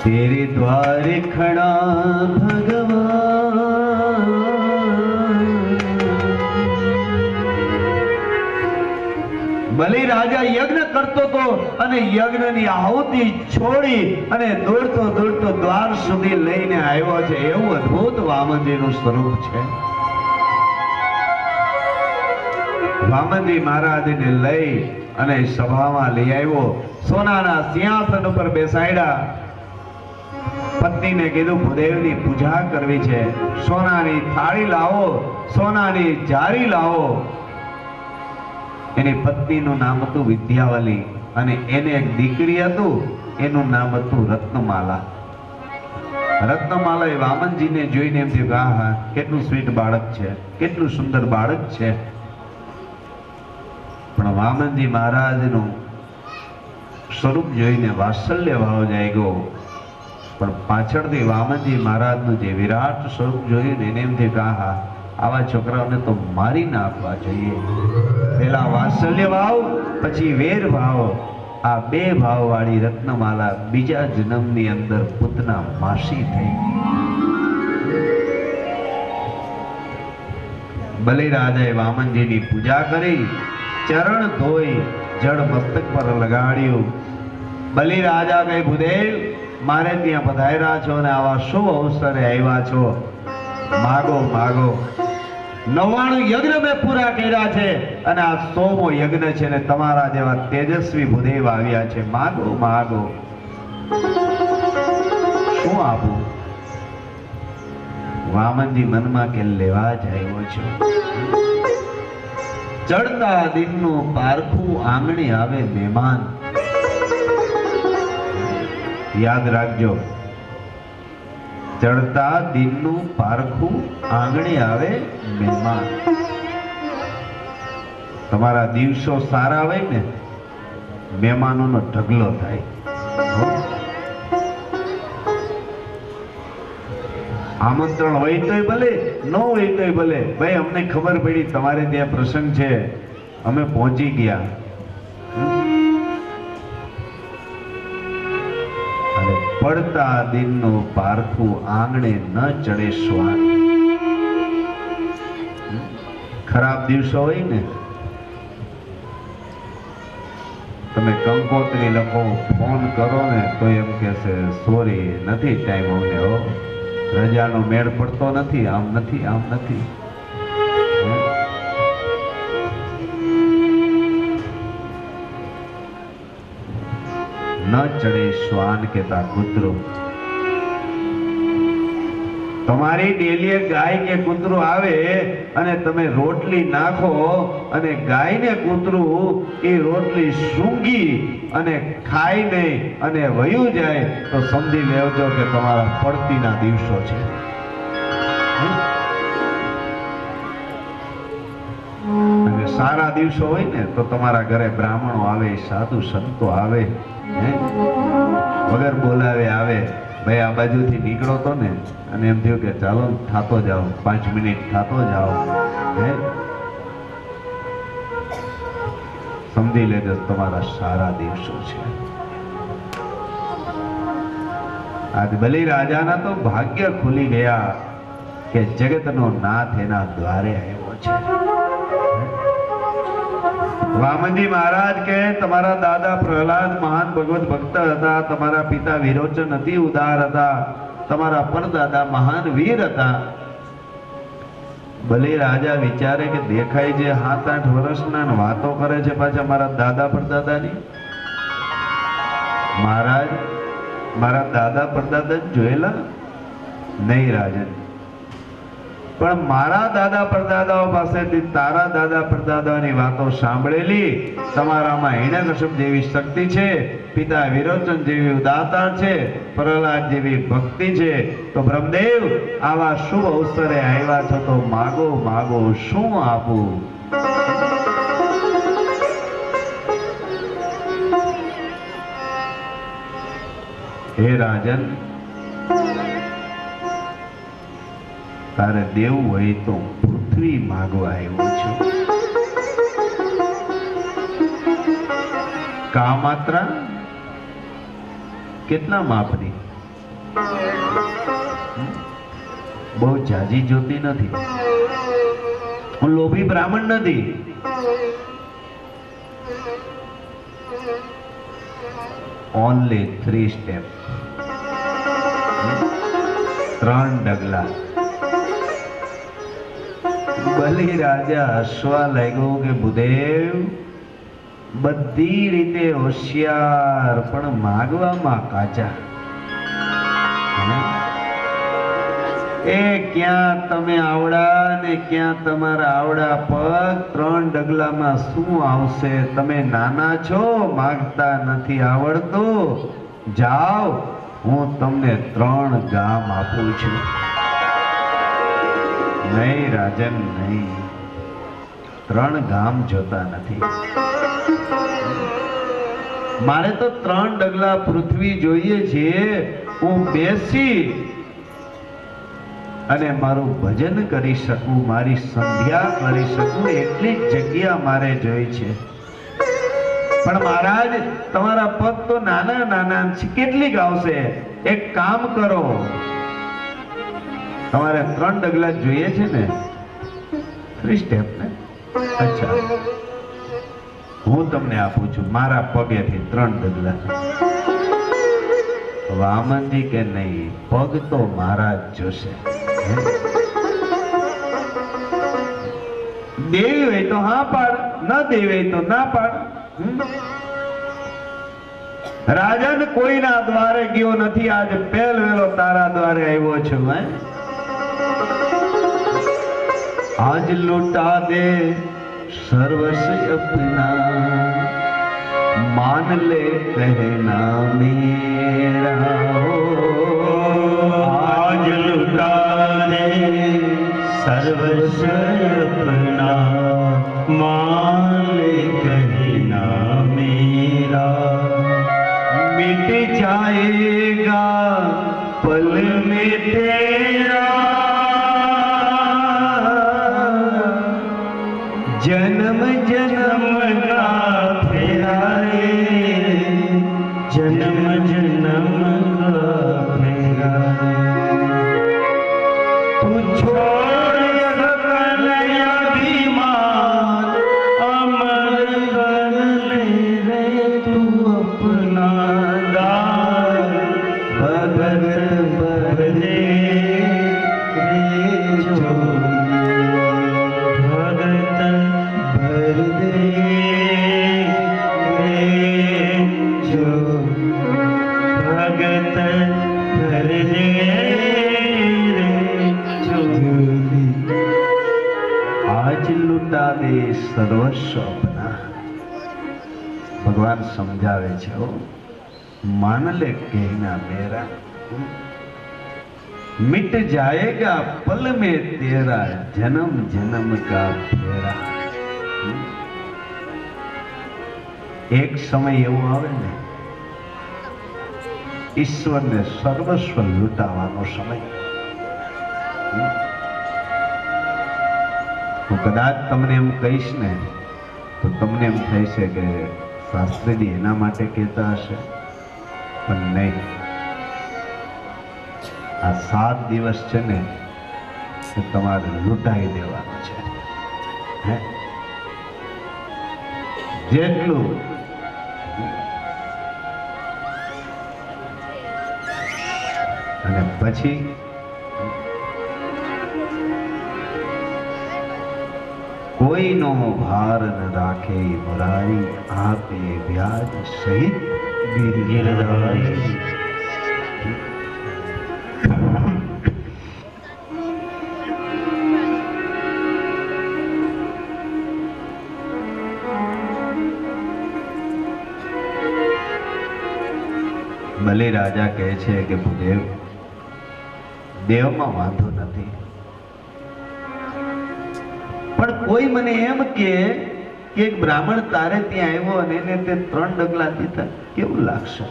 तेरे द्वार खड़ा भगवान, બલિ રાજા યજ્ઞ કરતો તો અને યજ્ઞની આહુતિ છોડી અને દોડતો દોડતો દ્વાર સુધી લઈને આવ્યો છે. એવું અદ્ભુત વામનજીનું સ્વરૂપ છે. વામનજી મહારાજને લઈ અને સભામાં લઈ આવ્યો. સોનાના સિંહાસન ઉપર બેસાડ્યા. પત્નીને કીધું ભૂદેવની પૂજા કરવી છે, સોનાની થાળી લાવો, સોનાની જારી લાવો. એની પત્નીનું નામ હતું વિદ્યાવલી અને એને એક દીકરી હતું, એનું નામ હતું રત્નમાલા. રત્નમાલા એ વામનજીને જોઈને એમ થયું કે હા, કેટલું સ્વીટ બાળક છે, કેટલું સુંદર બાળક છે. પણ વામનજી મહારાજનું સ્વરૂપ જોઈને વાત્સલ્ય ભાવ જાગ્યો. પણ પાછળથી વામનજી મહારાજનું જે વિરાટ સ્વરૂપ જોયું એને એમ થયું કે હા, આવા છોકરાઓને તો મારી નાખવા જોઈએ. પેલા વાત્સલ્ય ભાવ, પછી વેર ભાવ, આ બે ભાવ વાળી રત્નમાલા બીજા જન્મની અંદર પુતના માસી થઈ. બલિ રાજાએ વામનજીની પૂજા કરી, ચરણ ધોઈ જળ મસ્તક પર લગાડ્યું. બલિ રાજા કહે, ભૂદેવ મારે ત્યાં પધાર્યા છો અને આવા શુભ અવસરે આવ્યા છો, માગો માગો. 99 યજ્ઞ મેં પૂરા કર્યા છે અને આ 100મો યજ્ઞ છે ને તમારા જેવા તેજસ્વી ભૂદેવ આવ્યા છે, માગો માગો. શું આપું? વામનજી મનમાં કે લેવા જ આવ્યો છો. ચડતા દિનનું પારખું આંગણે આવે મહેમાન. યાદ રાખજો, ચડતા દિનનું પારખું આંગણે આવે મહેમાન. તમારા દિવસો સારા હોય ને, મહેમાનોનો ઢગલો થાય. આમંત્રણ હોય તોય ભલે, ન હોય તોય ભલે, ભાઈ અમને ખબર પડી તમારે ત્યાં પ્રસંગ છે, અમે પહોંચી ગયા. પડતા દિનનું પારખું આંગણે ન ચડે શ્વાન. ખરાબ દિવસો હોય ને, તમે કંકોત્રી લખો, ફોન કરો ને તો એમ કહેશે સોરી નથી ટાઈમ અમને, હો રજાનો મેળ પડતો નથી, આમ નથી આમ નથી. ન ચડે શ્વાન કેતા કૂતરો. તમારી ડેલીએ ગાય કે કૂતરું આવે અને તમે રોટલી નાખો અને ગાય ને કૂતરું એ રોટલી સૂંઘી અને ખાઈ નહીં અને વયું જાય તો સમજી લેજો કે તમારા પડતીના દિવસો છે. અને સારા દિવસો હોય ને તો તમારા ઘરે બ્રાહ્મણો આવે, સાધુ સંતો આવે, વગર બોલાવે આવે. ભાઈ આ બાજુથી નીકળો તો ને અને એમ થયું કે ચાલો થાતો જાઓ, 5 મિનિટ થાતો જાઓ, સમજી લેજો તમારા સારા દિવસો છે. આજ બલિ રાજાના તો ભાગ્ય ખુલી ગયા કે જગતનો નાથ એના દ્વારે આવ્યો છે. વામનજી મહારાજ કે તમારા દાદા પ્રહલાદ મહાન ભગવત ભક્ત હતા, તમારા પિતા વિરોચન અતિ ઉદાર હતા, તમારા પરદાદા મહાન વીર હતા. બલિ રાજા વિચારે કે દેખાય જે 7-8 વર્ષના વાતો કરે છે પાછા મારા દાદા પરદાદાની. મહારાજ મારા દાદા પરદાદા જોયેલા નહીં રાજન, પણ મારા દાદા પરદાદાઓ પાસેથી તારા દાદા પરદાદાની વાતો સાંભળેલી. તમારામાં હિરણ્યકશ્યપ જેવી શક્તિ છે, પિતા વિરોચન જેવી ઉદારતા છે, પ્રહલાદ જેવી ભક્તિ છે. તો બ્રહ્મદેવ આવા શુભ અવસરે આવ્યા છો તો માગો માગો, શું આપું? હે રાજન, તારે દેવું હોય તો પૃથ્વી માગવા આવ્યો છું. કા માત્રા કેટલા માપની? બહુ જાજી જોતી નથી. હું લોભી બ્રાહ્મણ નથી. ઓનલી 3 સ્ટેપ, 3 ડગલા. બલી રાજા હસવા લાગ્યો કે ભૂદેવ બધી રીતે હોશિયાર પણ માગવામાં કાચા. એ ક્યાં તમે આવડા ને ક્યાં તમારા આવડા પગ? 3 ડગલામાં શું આવશે? તમે નાના છો, માગતા નથી આવડતું. જાઓ, હું તમને 3 ગામ આપું છું. નહીં રાજન નહીં, 3 ગામ જોતા નથી. મારે તો 3 ડગલા પૃથ્વી જોઈએ છે. હું બેસી અને મારું ભજન કરી શકું, મારી સંધ્યા કરી શકું એટલી જગ્યા મારે જોઈ છે. પણ મહારાજ તમારા પગ તો નાના નાના છે, કેટલીક આવશે? એક કામ કરો, તમારે 3 ડગલા જોઈએ છે ને? 3 સ્ટેપ ને? અચ્છા, હું તમને આપું છું મારા પગેથી 3 ડગલા. વામનજી કે નહીં, પગ તો મારા જ જોશે. દેવી હોય તો હા પાડ, ન દેવી હોય તો ના પાડ. રાજન કોઈના દ્વારે ગયો નથી, આજ પહેલ વેલો તારા દ્વારે આવ્યો છું. આજ લૂટા દે સર્વસ્વ अपना, मान ले कहना मेरा हो. आज लुटा दे सर्वस्व अपना, मान ले कहना मेरा. मिट जाएगा पल में तेरा, जन्म जन्म का फेरा रे, जन्म जन्म का फेरा. तू छोड़ सकल अभिमान, अमर कर ले रे तू अपना दान. भगत भर दे रे जो भगत भर दे रे जो भगत भर दे रे जो. आज लुटा दे सर्वस्व अपना. भगवान समझावे છે, मान ले कहना मेरा, मिट जाएगा पल में तेरा, जन्म जन्म का फेरा. एक समय એવો આવે ને, ઈશ્વરને સર્વસ્વ લૂંટાવાનો સમય. હું કદાચ તમને એમ કહીશ ને તો તમને એમ થાય છે કે શાસ્ત્રીજી એના માટે કહેતા હશે, પણ નહીં. આ 7 દિવસ છે ને એ તમારે લૂંટાઈ દેવાનું છે. જેટલું અને પછી કોઈનો ભાર ન રાખે મુરારી, આપે વ્યાજ સહિત ગિરધારી. ભલે રાજા કહે છે કે ભૂદેવ, દેવમાં વાંધો નથી, પણ કોઈ મને એમ કે એક બ્રાહ્મણ તારે ત્યાં આવ્યો અને એને તે 3 ડગલા દીધા, કેવું લાગશે?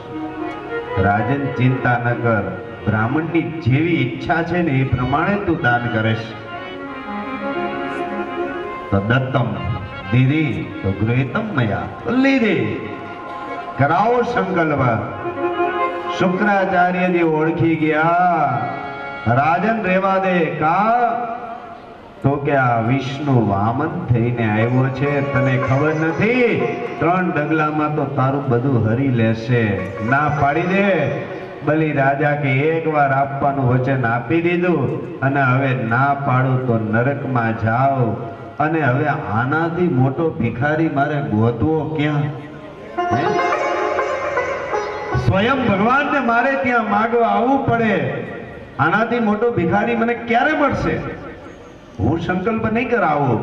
રાજન ચિંતા ન કર, બ્રાહ્મણની જેવી ઈચ્છા છે ને એ પ્રમાણે તું દાન કરીશ. તો દત્તમ દીદી તો ગૃહિતમ મયા લીધી. કરાવો સંકલ્પ. શુક્રાચાર્યજી ઓળખી ગયા. રાજન રેવા દે કા તો કે આ વિષ્ણુ વામન થઈને આવ્યો છે, તને ખબર નથી? 3 ડગલામાં તો તારું બધું હરી લેશે. ના પાડી દે. બલિ રાજા કે એકવાર આપવાનું વચન આપી દીધું અને હવે ના પાડું તો નરકમાં જાઓ. અને હવે આનાથી મોટો ભિખારી મારે ગોતવો ક્યાં? હે? સ્વયં ભગવાનને મારે ત્યાં માગવા આવવું પડે. આનાથી મોટો ભિખારી મને ક્યારે મળશે? હું સંકલ્પ નહીં કરાવું.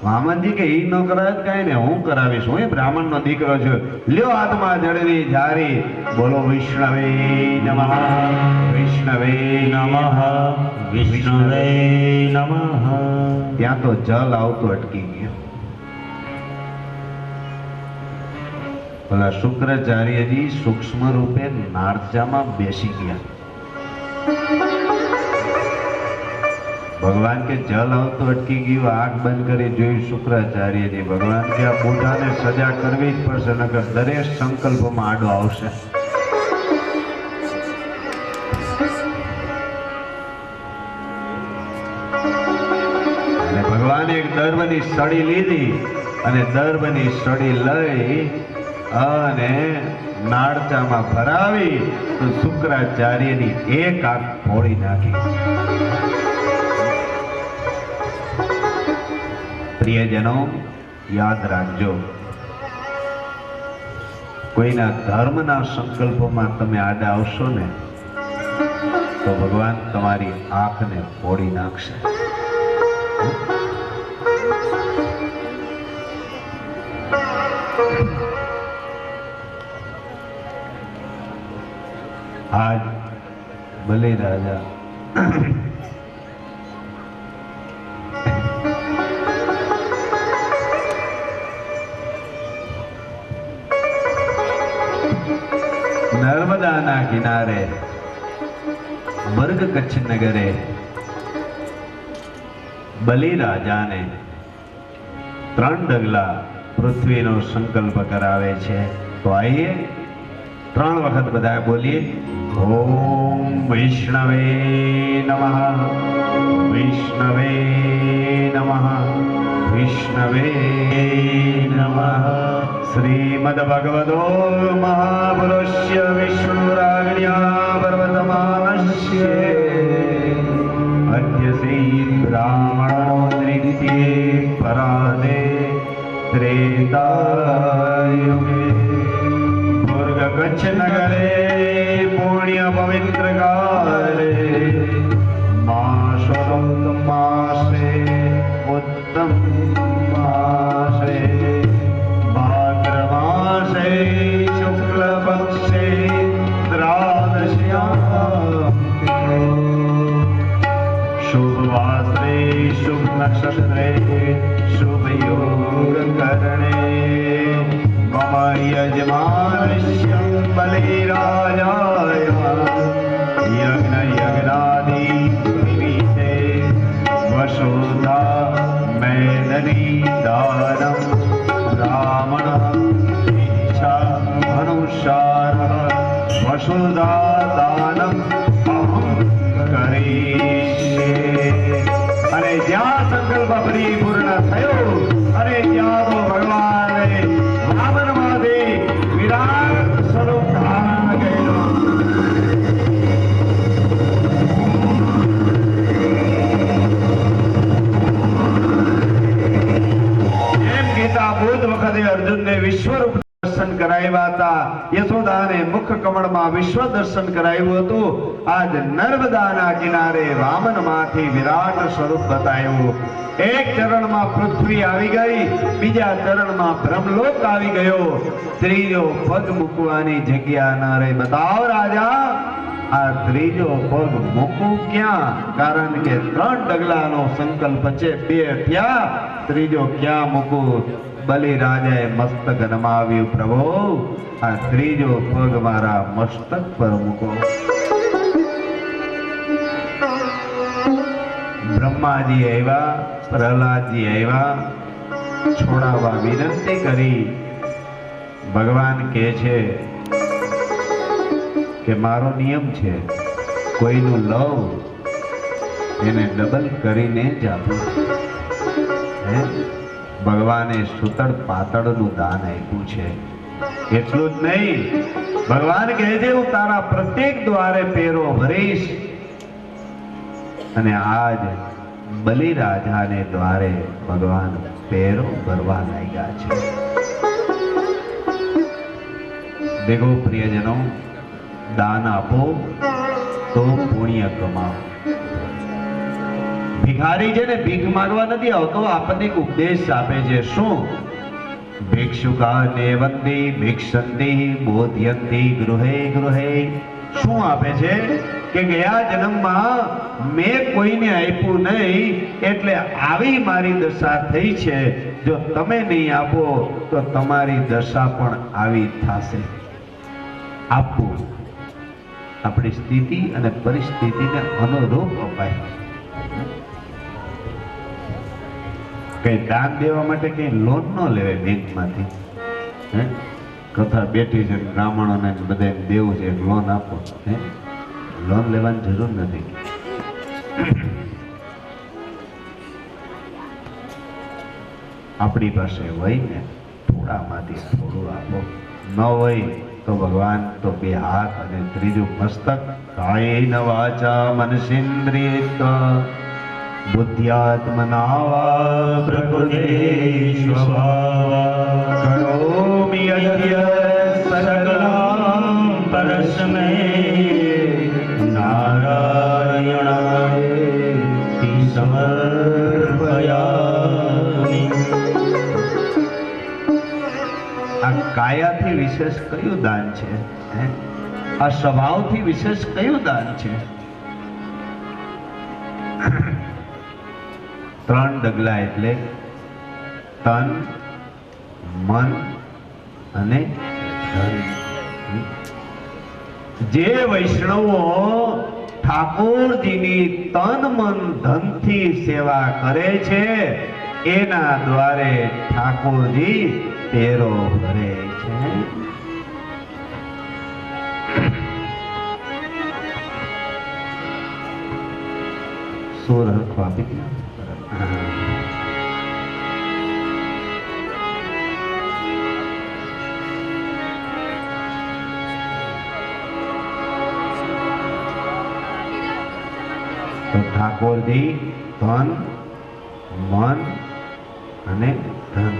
વામનજી કે ઈ ન કરાવે કઈ ને હું કરાવીશ. હું બ્રાહ્મણ નો દીકરો છું. લ્યો હાથમાં જળવી ઝારી. બોલો વિષ્ણવે નમઃ, વિષ્ણવે નમઃ, વિષ્ણવે નમઃ. ત્યાં તો જલ આવતું અટકી ગયું. ઓલા શુક્રાચાર્યજી સૂક્ષ્મ રૂપે નારચામાં બેસી ગયા. ભગવાન કે જલ આવતું અટકી ગયું. આંખ બંધ કરી જોઈ શુક્રાચાર્યજી. ભગવાન કે આ બુઢાને સજા કરવી જ પડશે, નકર દરેક સંકલ્પમાં આડો આવશે. અને ભગવાને એક દર્ભની સળી લીધી અને દર્ભની સળી લઈ અને નાળચામાં ભરાવી તો શુક્રાચાર્યની એક આંખ ફોડી નાખી. પ્રિયજનો યાદ રાખજો, કોઈના ધર્મના સંકલ્પોમાં તમે આડા આવશો ને તો ભગવાન તમારી આંખને ફોડી નાખશે. આજ બલિ રાજા નર્મદાના કિનારે બર્ગ કચ્છ નગરે બલિ રાજાને 3 ડગલા પૃથ્વીનો સંકલ્પ કરાવે છે. તો આઈએ 3 વખત બધા બોલીએ. ઓમ વૈષ્ણવે નમઃ, વૈષ્ણવે નમઃ, વિષ્ણવે નમઃ. શ્રીમદ ભગવતો મહાપુરુષ્ય વિષ્ણુરાજ્ઞા પર્વતમાનસ્ય અદ્ય શ્રી બ્રાહ્મણો દ્વિતીય પરાદે ત્રેતાયુગે ભુર્ગ કચ્છ નગરે પુણ્ય પવિત્ર કાલે માસોત્તમ માસે ઉત્તમ માસે ભાદ્રમાસે શુક્લ પક્ષે દ્વાદશ્યામ શુભવાસરે શુભ નક્ષત્રે શુભ યોગ કરણે મમ યજમાનસ્ય બલિરાજાય યજ્ઞ યજ્ઞાદિ નિમિત્તે વસુધા મેદની દાનમ બ્રાહ્મણ ઈચ્છા અનુસાર વસુધા દાનમ અહં કરીષ્યે. અને જ્યાં સંકલ્પ પરિપૂર્ણ થયો અને ત્યાં તો ભગવાને વામનમાંથી વિરાટ સ્વરૂપ ધારણ કર્યું. એમ ગીતા બુદ્ધ વખતે અર્જુનને વિશ્વરૂપ દર્શન કરાવ્યા હતા. યશોદાને મુખ કમળમાં વિશ્વ દર્શન કરાવ્યું હતું. આજ નર્મદાના કિનારે વામનમાંથી વિરાટ સ્વરૂપ બતાવ્યું. એક ચરણમાં પૃથ્વી આવી ગઈ, બીજા ચરણમાં બ્રહ્મલોક આવી ગયો, ત્રીજો પગ મૂકવાની જગ્યા ન રહી. બતાવો રાજા, આ ત્રીજો પગ મૂકું ક્યાં? કારણ કે 3 ડગલાનો સંકલ્પ છે, 2 થયા, ત્રીજો ક્યાં મૂકું? બલિ રાજાએ મસ્તક નમાવ્યું. પ્રભુ, આ ત્રીજો પગ મારા મસ્તક પર મૂકો. બ્રહ્માજી આવ્યા, પ્રહલાદજી આવ્યા, છોડાવવા વિનંતી કરી. ભગવાન કહે છે કે મારો નિયમ છે, કોઈનું લવ એને ડબલ કરીને જ આપું. ભગવાને સૂતળ પાતળનું દાન આપ્યું છે. એટલું જ નહીં, ભગવાન કહે છે હું તારા પ્રત્યેક દ્વારે પેરો ભરીશ. અને આજ બલિરાજાને દ્વારે ભગવાન પેરો ભરવા લાગ્યા છે. દેખો પ્રિયજનો, દાન આપો તો પુણ્ય કમાવો. ભિખારી છે ને ભીખ માંગવા નથી આવતો, આપણને એક ઉપદેશ આપે છે. શું? ભિક્ષુકા નેવંતી ભિક્ષંતી બોધ્યંતી ગૃહે ગૃહે. શું આપે છે કે ગયા જન્મમાં મેં કોઈને આપ્યું નહીં એટલે આવી મારી દશા થઈ છે. જો તમે નહીં આપો તો તમારી દશા પણ આવી થશે. આપવું આપણી સ્થિતિ અને પરિસ્થિતિને અનુરૂપ અપાય. કઈ દાન દેવા માટે કઈ લોન ન લેવાય બેંકમાંથી. કથા બેઠી છે, બ્રાહ્મણોને બધા દેવું છે, લોન આપો. લોન લેવાની જરૂર નથી. આપણી પાસે હોય ને થોડામાંથી થોડું આપો. ન હોય તો ભગવાન તો બે હાથ અને ત્રીજું મસ્તક. કાયેન વાચા મનસેન્દ્રિયૈર્વા બુદ્ધ્યાત્મના વા પ્રકૃતે સ્વભાવા કરોમિ યદ્ય સકલં પરસ્મૈ નારાયણાય સમર્પયામિ. આ કાયાથી વિશેષ કયું દાન છે? આ સ્વભાવથી વિશેષ કયું દાન છે? ત્રણ ડગલા એટલે તન, મન અને ધન. જે વૈષ્ણવો ઠાકોરજીની તન મન ધનથી સેવા કરે છે એના દ્વારે ઠાકોરજી પેરો ભરે છે. સુર હરખો આપી દો. તો ઠાકોરજી ધન, મન અને ધન.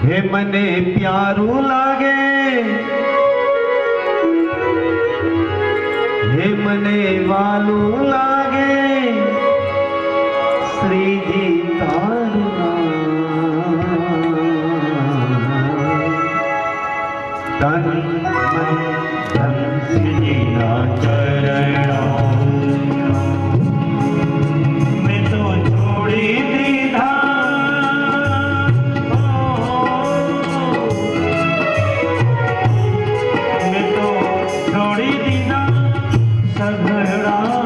હે મને પ્યારું લાગે, હે મને વાલું લાગે, શ્રીજી તારું તન મન ધન શ્રીજીના ચરણો મેં તો છોડી દીધા. મેં તો છોડી દીધા સઘળા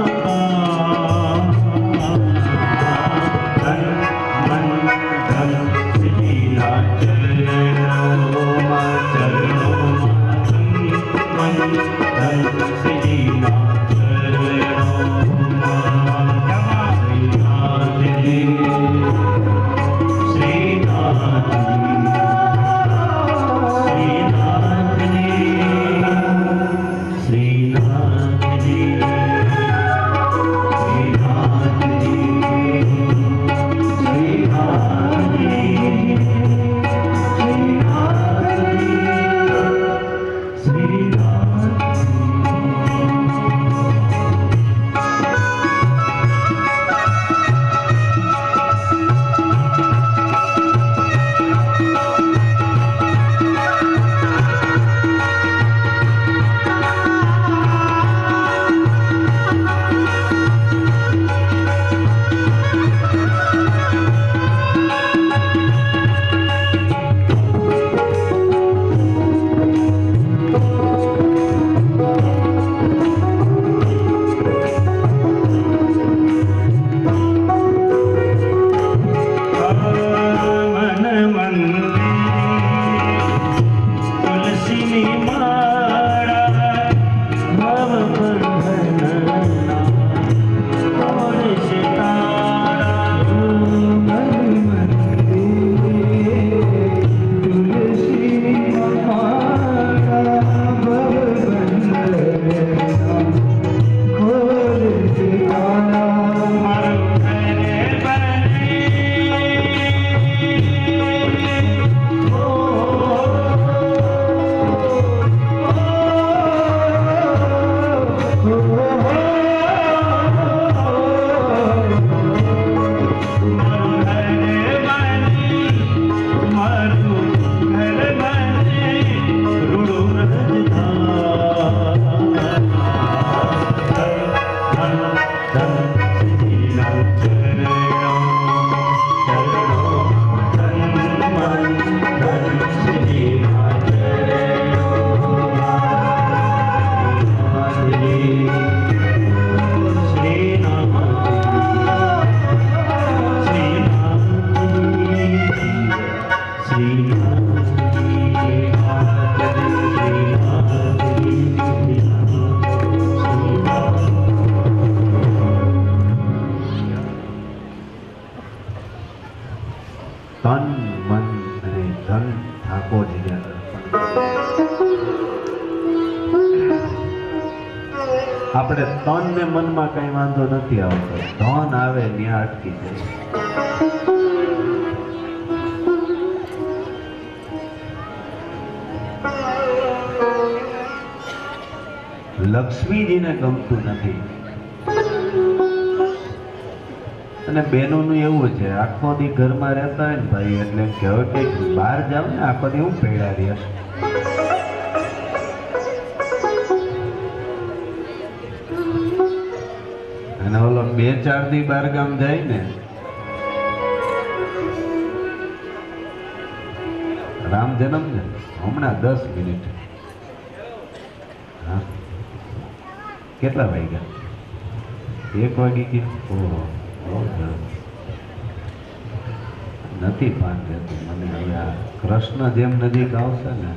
તન મન અને ધન ઠાકોરજીને અર્પણ આપણે તન ને મનમાં કઈ વાંધો નથી આવતો, ધન આવે ત્યાં અટકી જાય. લક્ષ્મીજીને ગમતું નથી. અને બહેનોનું એવું છે, આખો દી ઘરમાં રહેતા હોય ને ભાઈ, એટલે એમ કહેવાય કે બહાર જાવ ને આખો દી હું પૈડા રહીશ. અને ઓલો 2-4 દી બહાર ગામ જાય ને, રામ જન્મ ને હમણાં 10 મિનિટ, હા કેટલા વાગ્યા? 1 વાગી ગયા. ઓહો, નથી પાન રહેતું મને. હવે આ કૃષ્ણ જેમ નજીક આવશે ને,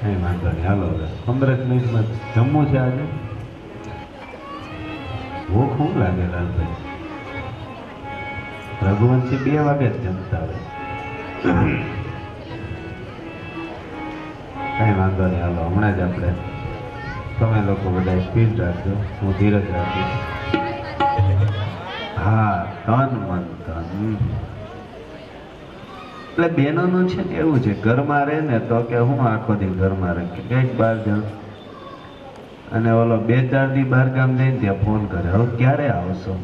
કઈ વાંધો નહીં. હાલો હવે 15 મિનિટમાં જમવું છે. આજે ભૂખ શું લાગે લાલભાઈ? રઘુવંશી 2 વાગે જ જમતા હોય. કઈ વાંધો નહીં. હાલો હમણાં જ આપણે, તમે લોકો બધા સ્પીડ રાખજો, હું ધીરજ રાખીશ. હા, તન મન ધન. એટલે બહેનોનું છે ને એવું છે, ઘરમાં રહે ને તો કે હું આખો દી ઘરમાં રહે, કંઈક બહાર જાઉં. અને ઓલો 2-4 દી બહાર ગામ જઈને ત્યાં ફોન કરે, હવે ક્યારે આવશો?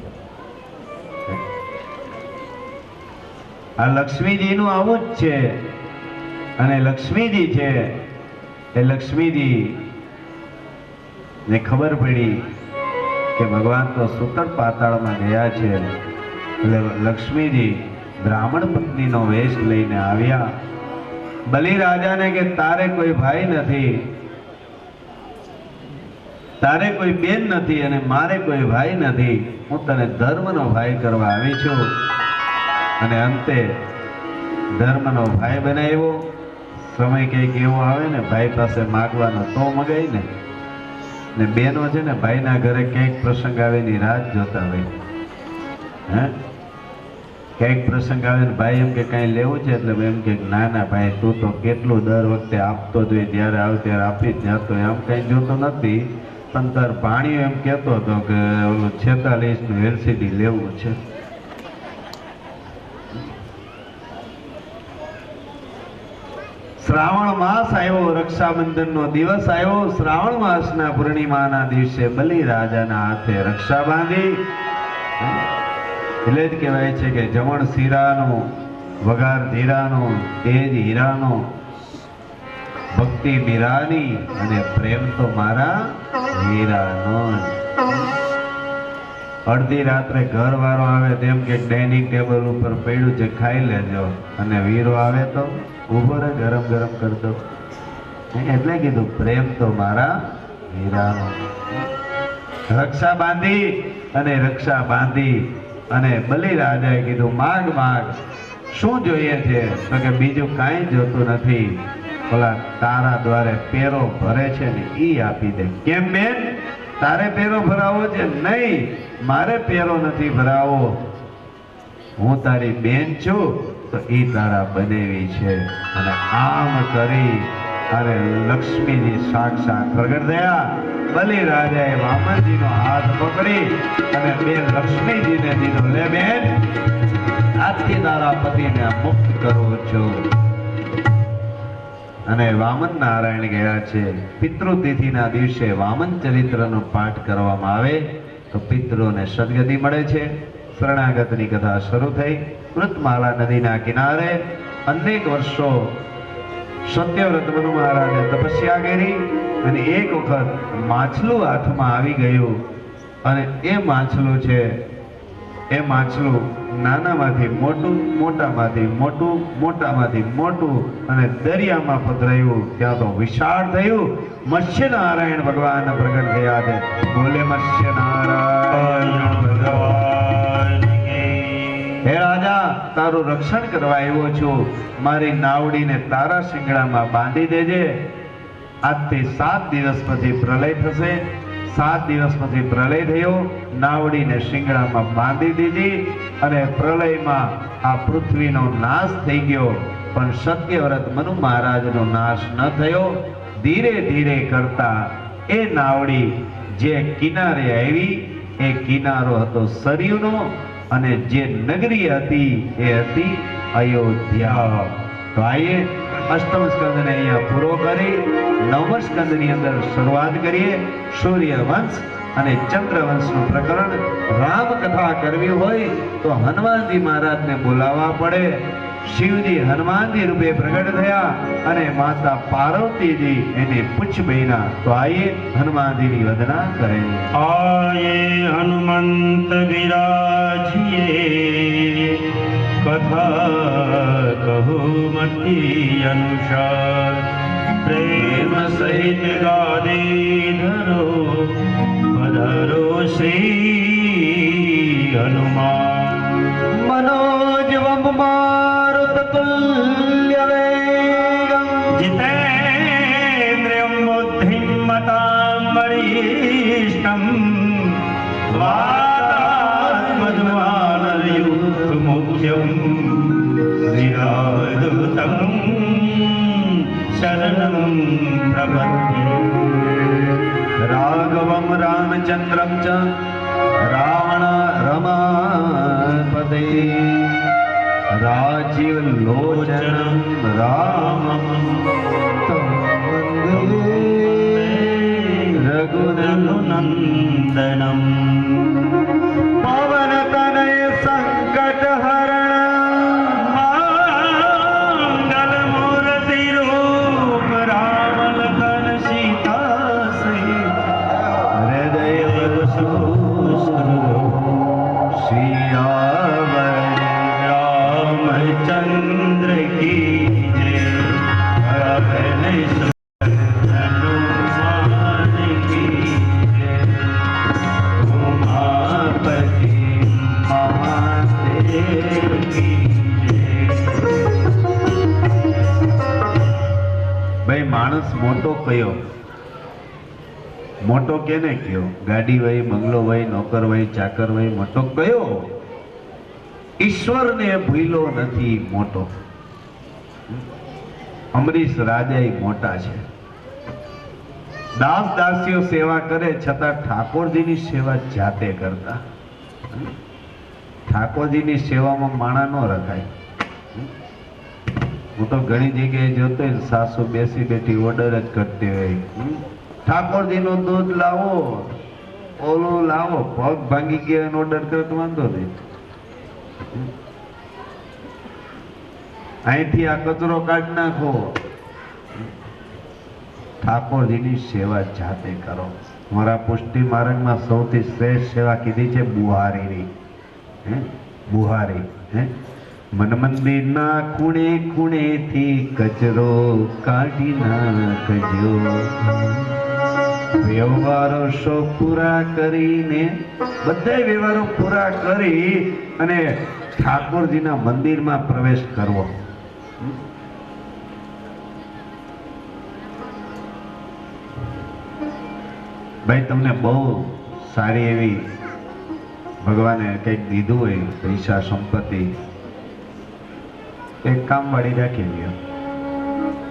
આ લક્ષ્મીજીનું આવું જ છે. અને લક્ષ્મીજી છે એ લક્ષ્મીજી ને ખબર પડી કે ભગવાન તો સૂતળ પાતાળમાં ગયા છે, એટલે લક્ષ્મીજી બ્રાહ્મણ પત્નીનો વેશ લઈને આવ્યા. બલિરાજાને કે તારે કોઈ ભાઈ નથી, તારે કોઈ બેન નથી, અને મારે કોઈ ભાઈ નથી. હું તને ધર્મનો ભાઈ કરવા આવી છું. અને અંતે ધર્મનો ભાઈ બનાવ્યો. સમય કંઈક એવો આવે ને ભાઈ પાસે માગવાનો તો મગાય ને બેનો છે ને ભાઈના ઘરે ક્યાંક પ્રસંગ આવે ની રાત જોતા હોય. હે, ક્યાંક પ્રસંગ આવે ને ભાઈ એમ કે કાંઈ લેવું છે, એટલે એમ કે ના ના ભાઈ તું તો કેટલું દર વખતે આપતો જ હોય, જ્યારે આવે ત્યારે આપી જ જતો હોય, આમ કાંઈ જોતો નથી. પણ તાર ભાણિયો એમ કહેતો હતો કે ઓલું 46નું LCD લેવું છે. શ્રાવણ માસ આવ્યો, રક્ષાબંધનનો દિવસ આવ્યો. શ્રાવણ માસના પૂર્ણિમાના દિવસે બલિરાજાના હાથે રક્ષા બાંધી. એટલે જ કહેવાય છે કે જમણ શીરાનો, વઘાર ધીરાનો, તેજ હીરાનો, ભક્તિ બીરાની, અને પ્રેમ તો મારા હીરાનો. અડધી રાત્રે ઘરવાળો આવે તેમ કે ડાઇનિંગ ટેબલ ઉપર પડ્યું છે, ખાઈ લેજો. અને વીરો આવે તો ઉભો રહે, ગરમ ગરમ કરતો. એટલે કીધું પ્રેમ તો મારા હીરાનો. રક્ષા બાંધી અને બલિરાજાએ કીધું માગ માગ, શું જોઈએ છે? તો કે બીજું કાંઈ જોતું નથી, ઓલા તારા દ્વારે પેરો ભરે છે ને ઈ આપી દે. કેમ બેન, તારે પેરો ભરાવો છે? નહીં, મારે પેરો નથી ભરાવો, હું તારી બેન છું તો ઈ તારા બનેવી છે. અને આમ કરી અને લક્ષ્મીજી સાક્ષાત પ્રગટ થયા. બલિરાજાએ વામનજીનો હાથ પકડી અને બેન લક્ષ્મીજીને દીધો, લે બેન, આજથી તારા પતિને મુક્ત કરું છું. અને વામન નારાયણ ગયા છે. પિતૃતિથિના દિવસે વામન ચરિત્રનો પાઠ કરવામાં આવે તો પિતૃને સદગતિ મળે છે. શરણાગતની કથા શરૂ થઈ. મૃતમાલા નદીના કિનારે અનેક વર્ષો સત્યવ્રત મનુ મહારાજે તપસ્યા કરી. અને એક વખત માછલું હાથમાં આવી ગયું. અને એ માછલું છે, એ માછલું નાનામાંથી મોટું, મોટામાંથી મોટું, મોટામાંથી મોટું, અને દરિયામાં પધરાયું. ત્યાં તો વિશાળ થયું. મત્સ્ય નારાયણ ભગવાન પ્રગટ થયા છે. બોલે મત્સ્ય નારાયણ ભગવાન. હે રાજા, તારું રક્ષણ કરવા આવ્યો છું. મારી નાવડીને તારા શિંગડામાં બાંધી દેજે. આજથી 7 દિવસ પછી પ્રલય થશે. 7 દિવસ પછી પ્રલય થયો. નાવડીને શિંગડામાં બાંધી દીધી અને પ્રલયમાં આ પૃથ્વીનો નાશ થઈ ગયો. પણ સત્યવ્રત મનુ મહારાજનો નાશ ન થયો. ધીરે ધીરે કરતા એ નાવડી જે કિનારે આવી એ કિનારો હતો સરયુનો અને જે નગરી હતી એ હતી અયોધ્યા. તો આઈએ અષ્ટમ સ્કંદને અહીંયા પૂરો કરી નવમ સ્કંદની અંદર શરૂઆત કરીએ. સૂર્યવંશ અને ચંદ્રવંશનું પ્રકરણ. રામ કથા કરવી હોય તો હનુમાનજી મહારાજને બોલાવવા પડે. શિવજી હનુમાનજી રૂપે પ્રગટ થયા અને માતા પાર્વતીજી એને પૂછ બન્યા. તો આઈએ હનુમાનજીની વંદના કરે. आये हनुमंत विराजिए कथा कहु मति अनुसार प्रेम सहित गादे धरो पधरो श्री हनुमान मनोजवम मारुत तुल्य वेगम जितेन्द्रियं बुद्धिं मतां वरिष्ठं वातात्मजवानरयुक्तमुख्यं श्रीरामदूतं शरणं प्रपद्ये. राघवम रामचंद्रम च रावण रमापते राजीव लोचनम रामम तं वन्दे रघुनंदनम पवन तनय संकट हरण मंगल मूर्ति रूप राम लखन सीता सहित हृदय सियावर रामचंद्र की जय. पवन सुत हनुमान की जय. उमापति महादेव की जय. ભાઈ માણસ મોટો કયો? મોટો કેને કયો? ગાડી હોય, બંગલો હોય, નોકર હોય, ચાકર હોય, મોટો કયો? ઈશ્વરને ભૂલ્યો નથી મોટો. અમરીશ રાજા મોટા છે. દાસ દાસીઓ સેવા કરે છતાં ઠાકોરજીની સેવા જાતે કરતા. ઠાકોરજીની સેવામાં માણા ન રખાય. હું તો ઘણી જગ્યાએ જોતો હોય ને, સાસુ બેસી બેઠી ઓર્ડર જ કરતી હોય. ઠાકોરજીનું દૂધ લાવો, ઓલું લાવો, પગ ભાંગી ગયા ઓર્ડર કરે તો વાંધો નહીં. અહીંથી આ કચરો કાઢી નાખો. ઠાકોરજીની સેવા જાતે કરો. મારા પુષ્ટિ માર્ગમાં સૌથી શ્રેષ્ઠ સેવા કીધી છે બુહારીની. બુહારી મન મંદિરના ખૂણે ખૂણેથી કચરો કાઢી નાખજો. વ્યવહારો શો પૂરા કરીને, બધા વ્યવહારો પૂરા કરી અને ઠાકોરજીના મંદિરમાં પ્રવેશ કરવો. ભાઈ તમને બહુ સારી એવી ભગવાને કંઈક દીધું હોય, પૈસા સંપત્તિ, એક કામ વાળી રાખી લ્યો,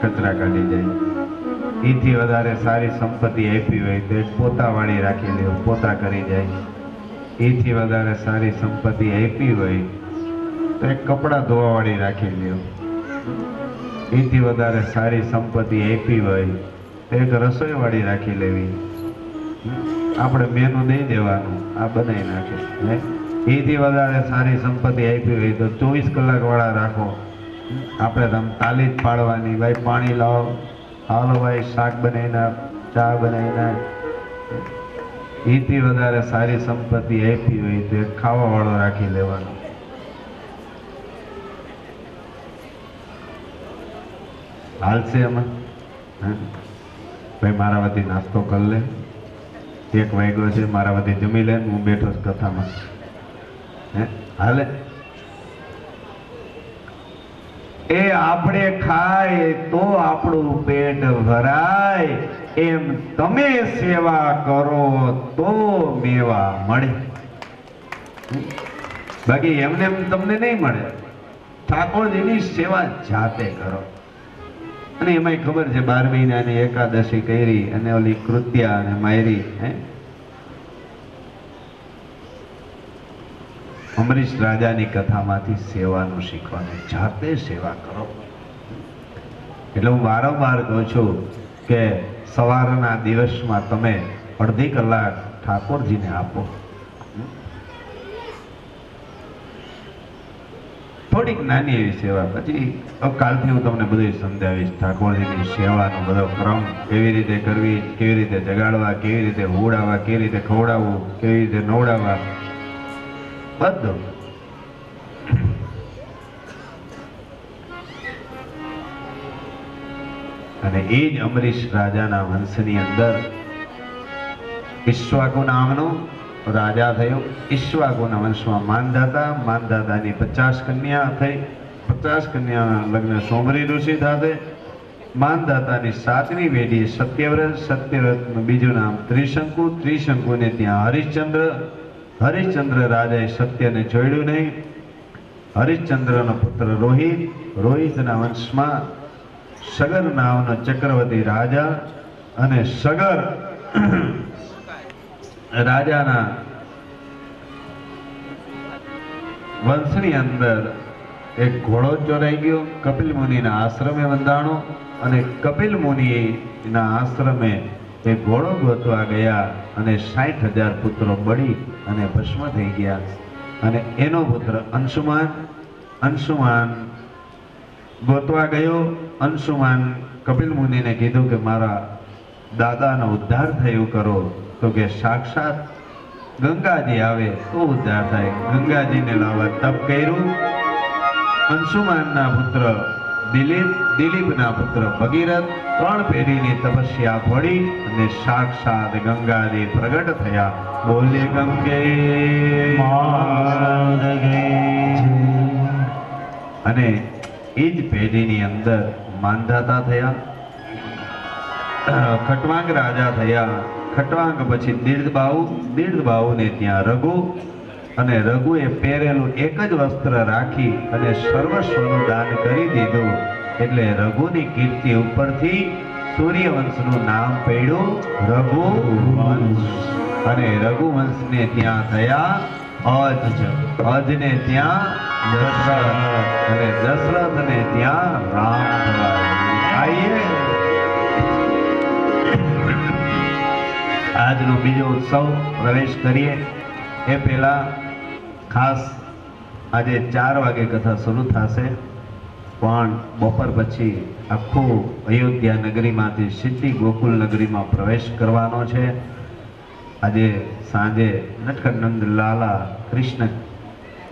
કચરા કાઢી જાય. એથી વધારે સારી સંપત્તિ આપી હોય તો એક પોતા વાળી રાખી લ્યો, પોતા કરી જાય. એથી વધારે સારી સંપત્તિ આપી હોય તો એક કપડાં ધોવા વાળી રાખી લ્યો. એથી વધારે સારી સંપત્તિ આપી હોય તો એક રસોઈ વાળી રાખી લેવી. આપણે મેનુ દઈ દેવાનું, આ બનાવી નાખે. એથી વધારે સારી સંપત્તિ આપી હોય તો 24 કલાક વાળા રાખો. આપણે તમે તાલી જ પાડવાની, ભાઈ પાણી લાવો, હાલો ભાઈ શાક બનાવી નાખ, ચા બનાવી નાખ. એથી વધારે સારી સંપત્તિ આપી હોય તો એક ખાવા વાળો રાખી લેવાનો. હાલશે એમાં? ભાઈ મારા વતી નાસ્તો કરી લે, 1 વાગ્યો છે, મારા વતી જમી લે, હું બેઠો છું કથામાં. હાલે એ આપણે ખાય તો આપણું પેટ ભરાય, એમ તમે સેવા કરો તો મેવા મળે, બાકી એમને એમ તમને નહીં મળે. ઠાકોરજીની સેવા જાતે કરો. અને એમાંય ખબર છે 12 મહિનાની એકાદશી કરી અને ઓલી કૃત્યા અને માયરી અમરીશ રાજાની કથામાંથી સેવાનું શીખવાનું, જાતે સેવા કરો. એટલે હું વારંવાર કહું છું કે સવારના દિવસમાં તમે અડધી કલાક ઠાકોરજીને આપો. થોડીક નાની એવી સેવા, પછી કાલથી હું તમને બધું સમજાવીશ. ઠાકોરજીની સેવાનો બધો ક્રમ કેવી રીતે કરવી, કેવી રીતે જગાડવા, કેવી રીતે હુવડાવવા, કેવી રીતે ખવડાવવું, કેવી રીતે નવડાવવા, બધું. અને એ જ અમરીશ રાજાના વંશની અંદર ઈક્ષ્વાકુ નામનો રાજા થયો. ઈક્ષ્વાકુના વંશમાં માનધાતા, માનધાતાની 50 કન્યા થઈ. 50 કન્યાના લગ્ન સોમરી ઋષિ સાથે. માનધાતાની 7મી પેઢી સત્યવ્રત, સત્યવ્રતનું બીજું નામ ત્રિશંકુ, ત્રિશંકુને ત્યાં હરિશ્ચંદ્ર. હરિશ્ચંદ્ર રાજાએ સત્યને છોડ્યું નહીં. હરિશ્ચંદ્રનો પુત્ર રોહિત, રોહિતના વંશમાં સગર નામનો ચક્રવર્તી રાજા. અને સગર રાજાના વંશની અંદર એક ઘોડો ચોરાઈ ગયો, કપિલ મુનિના આશ્રમે બંધાણો. અને કપિલ મુનિના આશ્રમે એ ઘોડો ગોતવા ગયા અને 60,000 પુત્રો બળી અને ભસ્મ થઈ ગયા. અને એનો પુત્ર અંશુમાન, અંશુમાન ગોતવા ગયો. અંશુમાન કપિલ મુનિને કીધું કે મારા દાદાનો ઉદ્ધાર થયું કરો. તો કે સાક્ષાત ગંગાજી આવે તો ઉદ્ધાર થાય. ગંગાજીને લાવવા તપ કર્યું. અંશુમાનના પુત્ર દિલીપ, દિલીપના પુત્ર ભગીરથ, 3 પેઢીની તપસ્યા ફળી અને સાક્ષાત ગંગાજી પ્રગટ થયા. બોલે ગંગે માત કી. અને એ જ પેઢીની અંદર માનધાતા થયા, ખટવાંગ રાજા થયા. ખટવાંગ પછી દીર્ઘબાહુ, દીર્ઘબાહુને ત્યાં રઘુ. અને રઘુએ પહેરેલું એક જ વસ્ત્ર રાખી અને સર્વસ્વનું દાન કરી દીધું. એટલે રઘુની કીર્તિ ઉપરથી સૂર્યવંશનું નામ પડ્યું રઘુવંશ. અને રઘુવંશને ત્યાં થયા અજ, અજને ત્યાં દશરથ, અને દશરથને ત્યાં રામ થયા. આઈએ આજનો બીજો ઉત્સવ પ્રવેશ કરીએ એ પહેલા ખાસ આજે 4 વાગે કથા શરૂ થશે, પણ બપોર પછી આખું અયોધ્યા નગરીમાંથી સીધી ગોકુલ નગરીમાં પ્રવેશ કરવાનો છે. આજે સાંજે નટખંડ લાલા કૃષ્ણ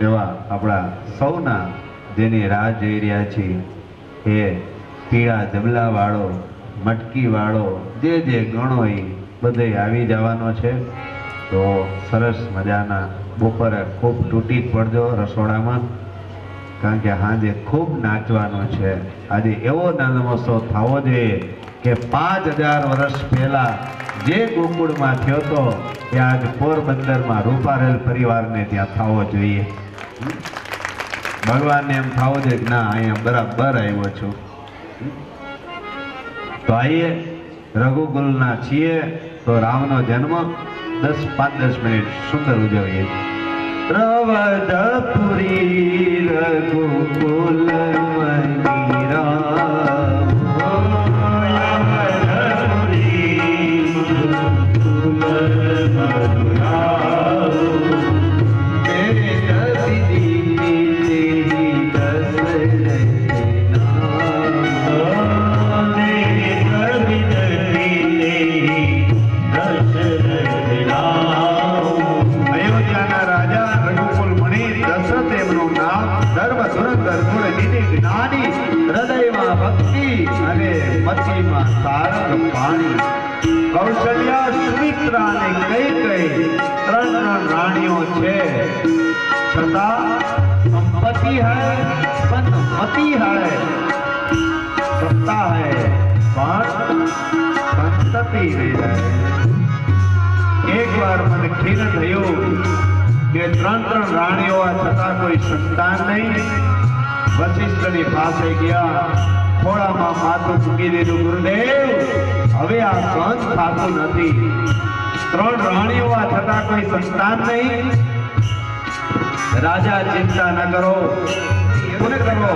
એવા આપણા સૌના જેની રાહ જોઈ રહ્યા છીએ એ પીળા જબલાવાળો, મટકીવાળો, જે ગણો એ બધે આવી જવાનો છે. તો સરસ મજાના બપોરે ખૂબ તૂટી પડજો રસોડામાં, કારણ કે સાંજે ખૂબ નાચવાનું છે. આજે એવો નંદમહોત્સવ થવો જોઈએ કે 5000 વર્ષ પહેલા જે ગોકુળમાં થયો હતો એ આજ પોરબંદરમાં રૂપારેલ પરિવારને ત્યાં થવો જોઈએ. ભગવાનને એમ થવો જોઈએ કે ના અહીંયા બરાબર આવ્યો છું. તો આઈએ રઘુકુલના છીએ તો રામનો જન્મ 10-5-10 મિનિટ સુંદર ઉજવીએ. રવદપુરી રઘુકુલ મની રામ, કૌશલ્યા, સુમિત્રા ને કઈ 3 રાણીઓ છે, છતાં સંપત્તિ હૈ પણ મતિ હૈ, સત્તા હૈ પણ સંતતિ નહીં. એક વાર મને ખીન થયું કે ત્રણ રાણીઓ છતાં કોઈ સંતાન નહીં. વશિષ્ઠની પાસે ગયા, ખોળામાં માથું મૂકી દીધું. ગુરુદેવ, હવે આ સહન થતું નથી. 3 રાણીઓ છતાં કોઈ સંતાન નહીં. રાજા, ચિંતા ન કરો, પૂર્ણ કરો.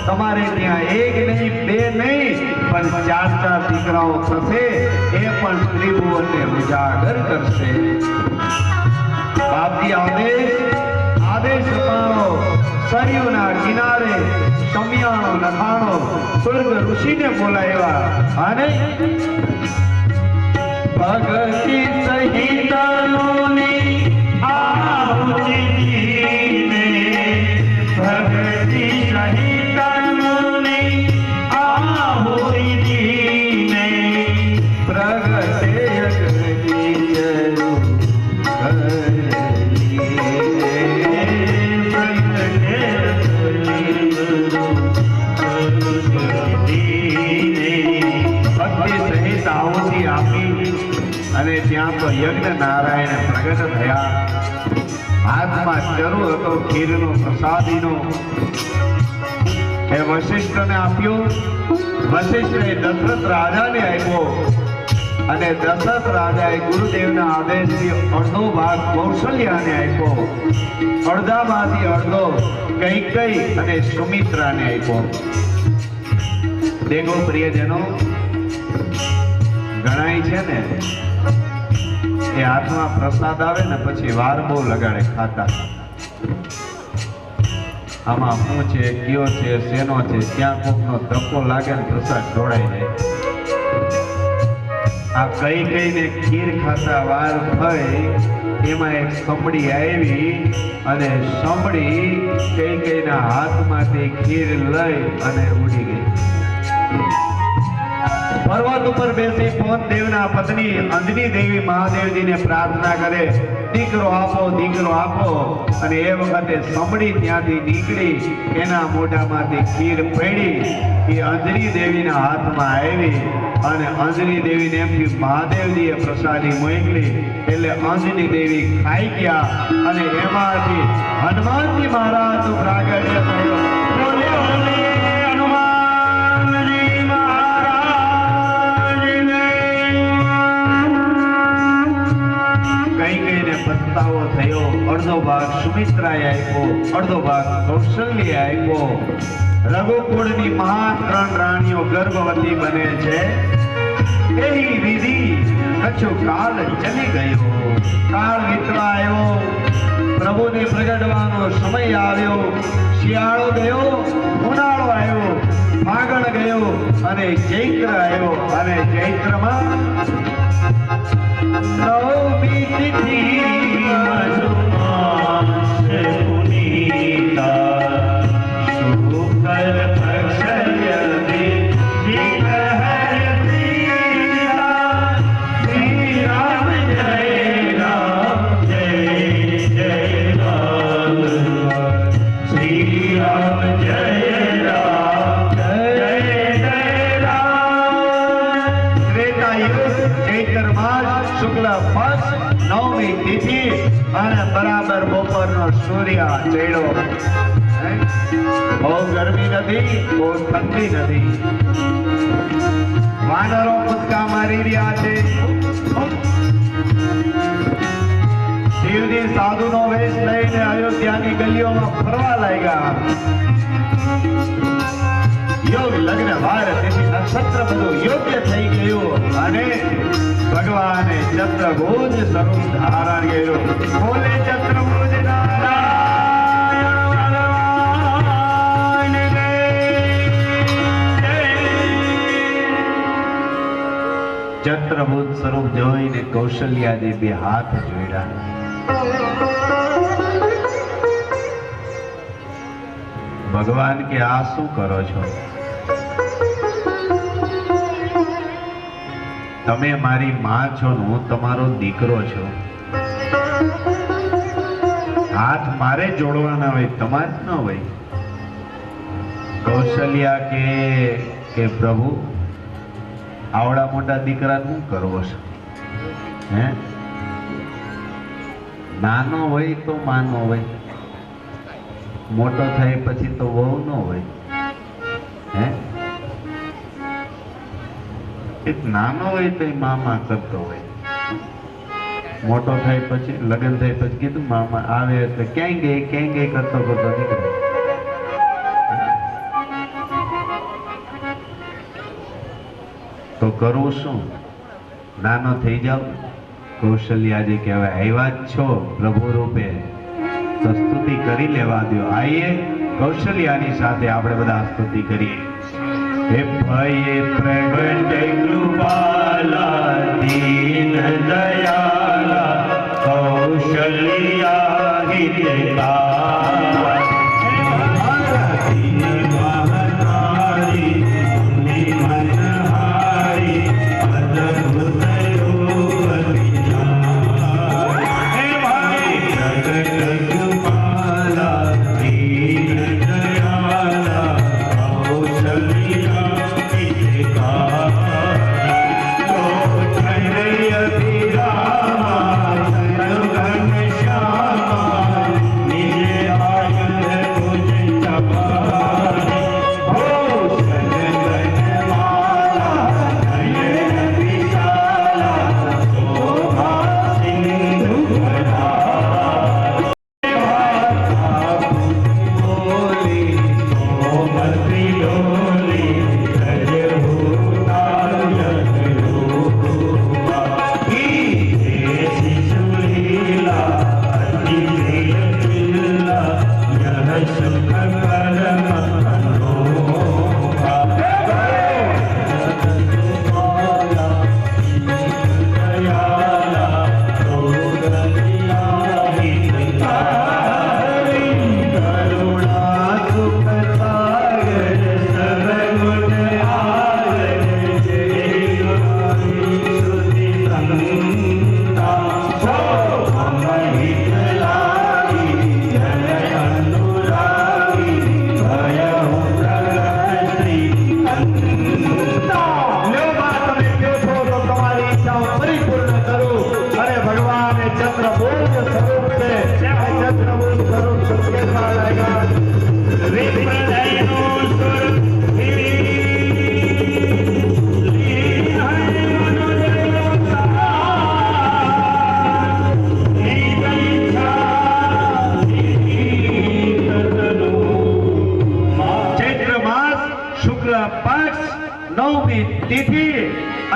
તમારે ત્યાં 1 નહીં 2 નહીં પણ 4 દીકરાઓ થશે. એ પણ ત્રિભુવનને ઉજાગર કરશે. બાપજી આદેશ અપાવો. સરયુના કિનારે શમિયાણો નખાણો સ્વર્ગ ઋષિને બોલાવ્યા અને ભગતિ સહિતાની આહુતિ દીને, ભગતિ સહિતાની આહુતિ દીને, પ્રગટે અગ્નિ જરૂ અને ત્યાં તો યજ્ઞ નારાયણ પ્રગટ થયા. હાથમાં ચરુ હતો ખીરનો, પ્રસાદીનો. એ વશિષ્ઠને આપ્યો. વશિષ્ઠે દશરથ રાજાને આપ્યો અને દશરથ રાજાએ ગુરુદેવના આદેશથી અડધો ભાગ કૌશલ્યાને આપ્યો. અડધામાંથી અડધો કૈકેયી અને સુમિત્રાને આપ્યો. દેખો પ્રિયજનો, ગણાય છે ને એ હાથમાં પ્રસાદ આવે ને પછી વાર બહુ લગાડે ખાતા. આમાં શું છે, કયો છે, શેનો છે, ક્યાં કોકનો ધક્કો લાગે ને પ્રસાદ ઢોળાઈ જાય. આ કૈકેયીને ખીર ખાતા વાર થઈ. એમાં એક સંભળી આવી અને સંભળી કૈકેયીના હાથમાંથી ખીર લઈ અને ઉડી ગઈ. પર્વત ઉપર બેસી પવન દેવના પત્ની અંજની દેવી મહાદેવજીને પ્રાર્થના કરે, દીકરો આપો, દીકરો આપો. અને એ વખતે સંભળી ત્યાંથી નીકળી, એના મોઢામાંથી ખીર પડી. એ અંજની દેવીના હાથમાં આવી અને અંજની દેવીને એમ કે મહાદેવજીએ પ્રસાદી મોકલી. એટલે અંજની દેવી ખાઈ ગયા અને એમાંથી હનુમાનજી મહારાજનું પ્રાગટ્ય થયું. પસ્તાવો થયો. અડધો ભાગ સુમિત્રાએ આપ્યો, અડધો ભાગ કૌશલ્યે આપ્યો. રઘુકુળની મહાન 3 રાણીઓ ગર્ભવતી બને છે. એવી વિધિ કછુ કાળ ચલી ગયો. કાળ વિતરાયો. પ્રભુને પ્રગટવાનો સમય આવ્યો. શિયાળો ગયો, ઉનાળો આવ્યો, ફાગણ ગયો અને ચૈત્ર આવ્યો. અને ચૈત્રમાં નવમી તિથિ મધુમાસ પુનીતા, શુકલ પક્ષય વિગ્રહર પ્રિયા. શ્રી રામ જય રામ, જય જય રામ. શ્રી રામ જય રામ, જય જય રામ. ત્રેતાયુગ ચૈત્ર માસ શુક્લ પક્ષ 9મી તિથિ અને બરાબર બપોરનો સૂર્ય ચડ્યો. બહુ ગરમી નથી, બહુ ઠંડી નથી. વાનરો કૂદકા મારી રહ્યા છે. શિવજી સાધુનો વેશ લઈને અયોધ્યાની ગલીઓમાં ફરવા લાગ્યા. યોગ લગ્ન વાર તેથી નક્ષત્ર બધું યોગ્ય થઈ ગયું અને ભગવાને ચંદ્રભુજ સ્વરૂપ ધારણ કર્યું. બોલે ચંદ્રભુજ નારાયણ જય. ચંદ્રભુજ સ્વરૂપ જોઈને કૌશલ્યાજી 2 હાથ જોડ્યા. ભગવાન કે આ શું કરો છો? તમે મારી માં છો ને હું તમારો દીકરો છું. હાથ મારે જોડવાના હોય, તમારે ન હોય. કૌશલ્યા કે પ્રભુ આવડા મોટા દીકરા શું કરવો છે? હે નાનો હોય તો માનો હોય, મોટો થાય પછી તો વહુ ન હોય. હે એક નાનો હોય તો એ મામા કરતો હોય, મોટો થાય પછી લગ્ન થાય પછી કીધું મામા આવે એટલે ક્યાંય ગઈ કરતો કરતો નીકળે. તો કરવું શું? નાનો થઈ જાવ. કૌશલ્યાજી કહેવાય આવ્યા જ છો પ્રભુ રૂપે તો સ્તુતિ કરી લેવા દો. આઈએ કૌશલ્યાની સાથે આપણે બધા સ્તુતિ કરીએ. હે ભય પ્રગટ કૃપાલા દીન દયાલા કૌશલ્યા હિતકારા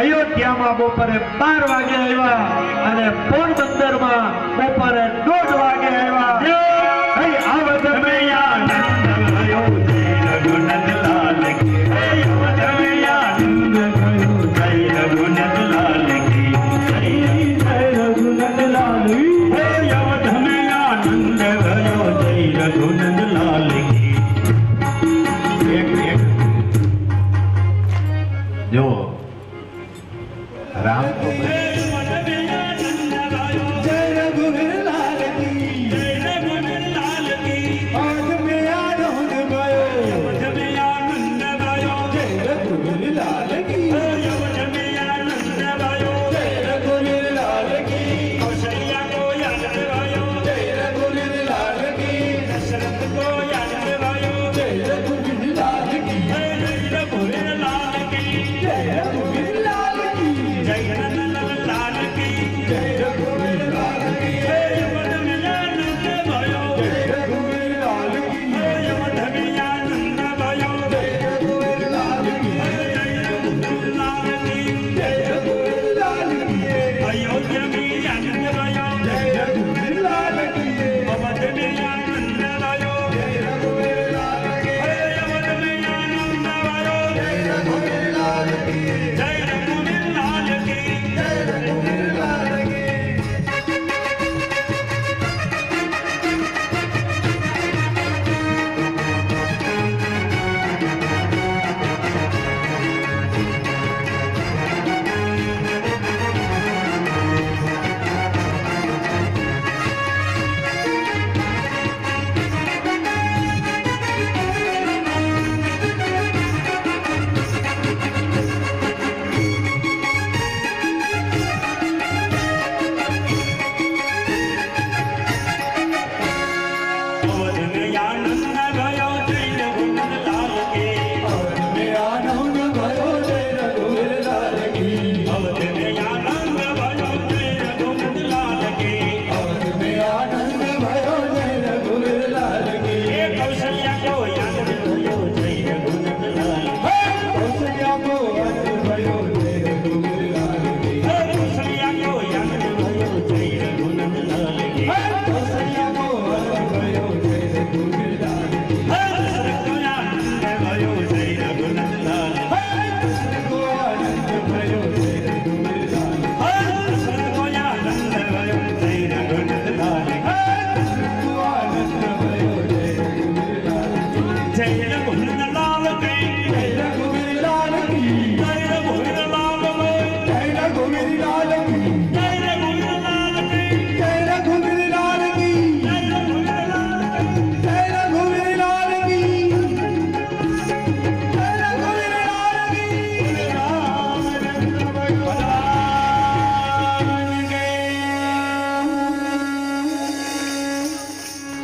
અયોધ્યામાં બપોરે 12 વાગે આવ્યા અને પોરબંદરમાં બપોરે 1:30 વાગે આવ્યા. આવત મૈયા નંદ ગયો જય રઘુનંદલાલ કી. આવત મૈયા નંદ ગયો જય રઘુનંદલાલ કી. જય રઘુનંદલાલ કી. આવત મૈયા નંદ ગયો જય રઘુનંદલાલ કી. જો રામ તો જય રઘુવીર લાલ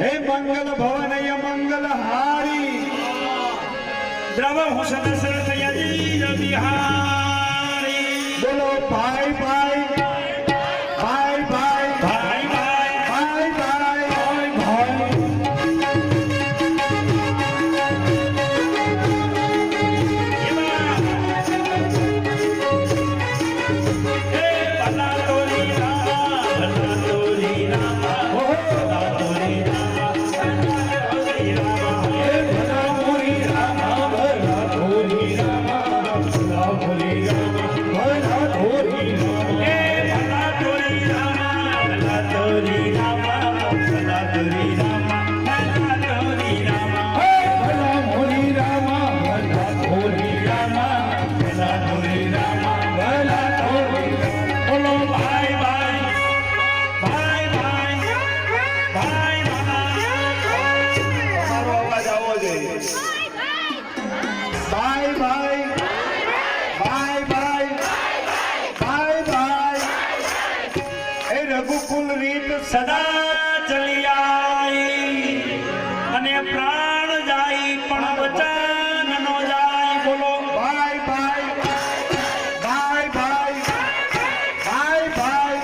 હે મંગલ ભવનય મંગલ હારી દ્રવ હુસન દશરથ યજી બિહારી બોલો ભાઈ ભાઈ ભાઈ ભાઈ ભાઈ ભાઈ ભાઈ ભાઈ ભાઈ હે ભલા તોરી રામા ભલા તોરી રામા ભલા તોરી રામા હે ભલા મોરી રામા ભલા મોરી રામા ભલા મોરી રામા ભલા મોરી રામા હે ભલા તોરી રામા ભલા તોરી રામા ભલા તોરી રામા ભલા તોરી રામા હે ભલા મોરી રામા ભલા મોરી રામા ભલા તોરી રામા ભલા મોરી રામા બોલો ભાઈ ભાઈ ભાઈ ભાઈ ભાઈ ભાઈ તમારો અવાજ આવવો જોઈએ ભાઈ ભાઈ ભાઈ ભાઈ ભાઈ ભાઈ એ રઘુકુલ રીત સદા ચલી આઈ અને પ્રાણ જાય પણ વચન નો જાય બોલો ભાઈ ભાઈ ભાઈ ભાઈ ભાઈ ભાઈ ભાઈ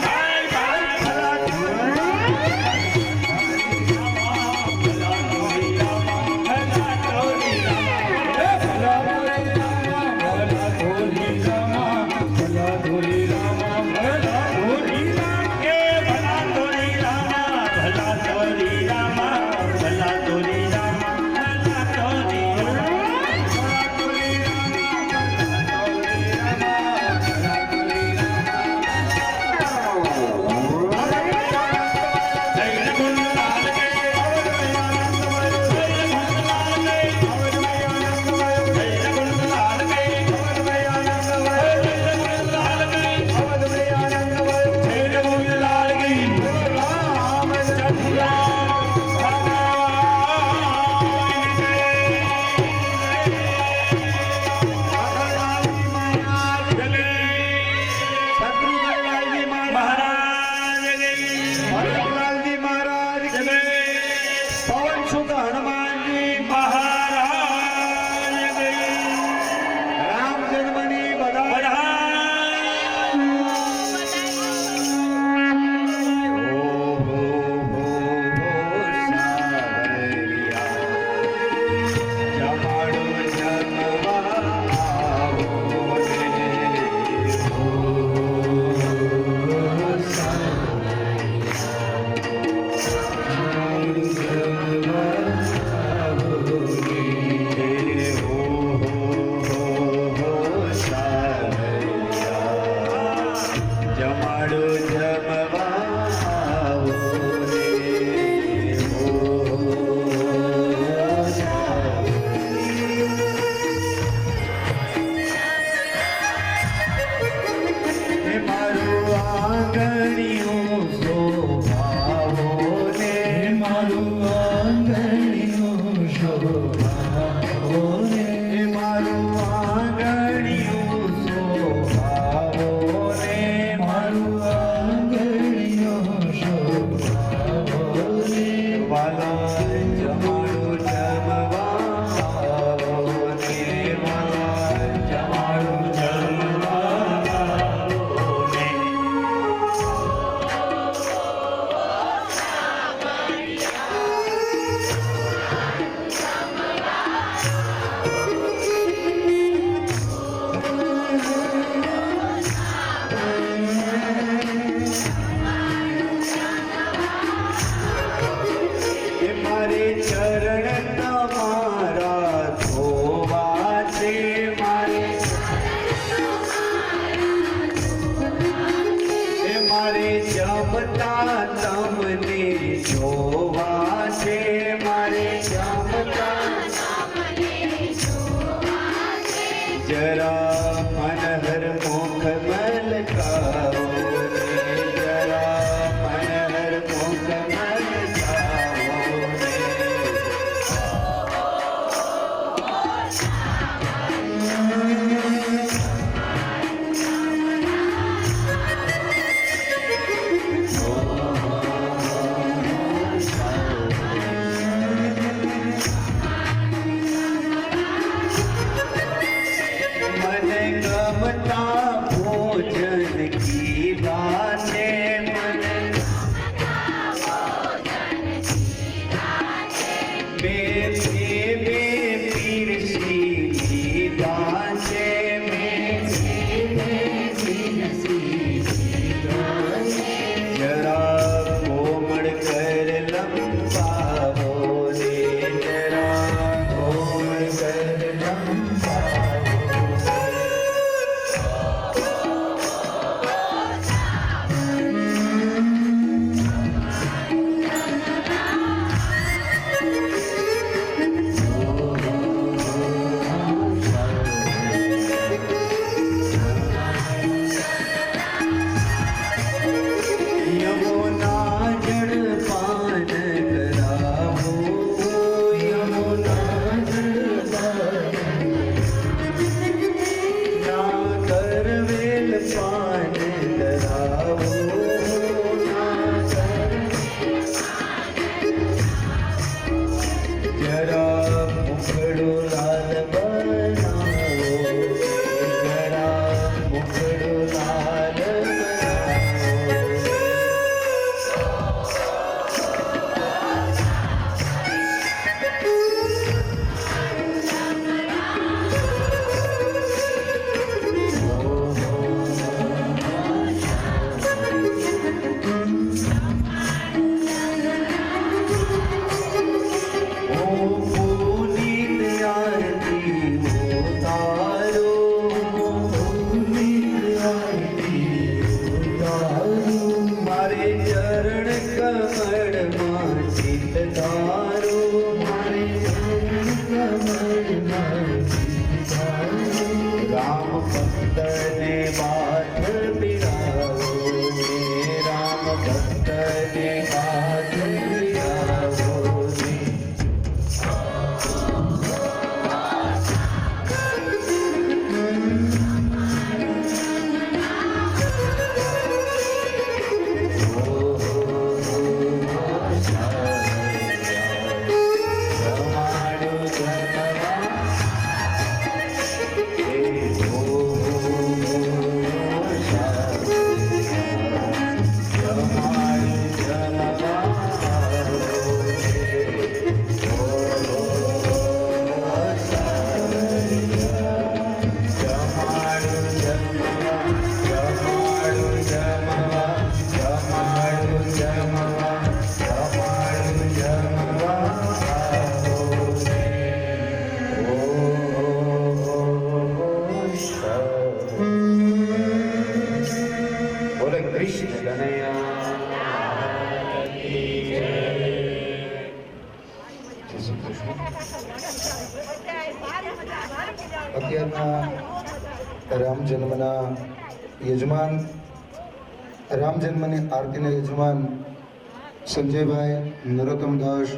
ભાઈ ભલા ભલા તોરી રામા ભલા તોરી રામા હે ભલા મોરી રામા ભલા મોરી રામા ભલા મોરી રામા ભલા મોરી રામા એ ભલા તોરી રામા ભલા તોરી રામા ભલા તોરી રામા ભલા તોરી જય ગુણલાલ કે જય ગુણલાલ કે જય ગુણલાલ કે મહારાજ ભરતલાલજી મહારાજ જય પવન સુત હનુમાનજી મહારાજ રામ જન્મની બધા જમાડો જમવા આવો રે મારું આંગણિયું શોભાવો ને મારું આંગણિયું શોભાવો ને મારું આંગણિયું શોભાવો ને મારું આંગણિયું શોભાવો ને વાલા જમાડો જમવા આવો ને વાલા જમાડો જમવા એ મારે ચરણ તમારા ધોવા છે મારે એ મારે જમતા તમને જોવા છે મારે જમતા જરા મનહર મુખ મલકાવો રે જરા મનહર મુખ મલકાવો રે કમળમાં ચિત્ત તારું, મારે કમળમાં ચિત્ત તારું. રામ ભક્તને બાથ પીરાવો ને, રામ ભક્તને બાથ પીરાવો ને. બોલે કૃષ્ણ અત્યારના રામ જન્મના યજમાન, રામ જન્મની આરતીના યજમાન સંજયભાઈ નરોત્તમદાસ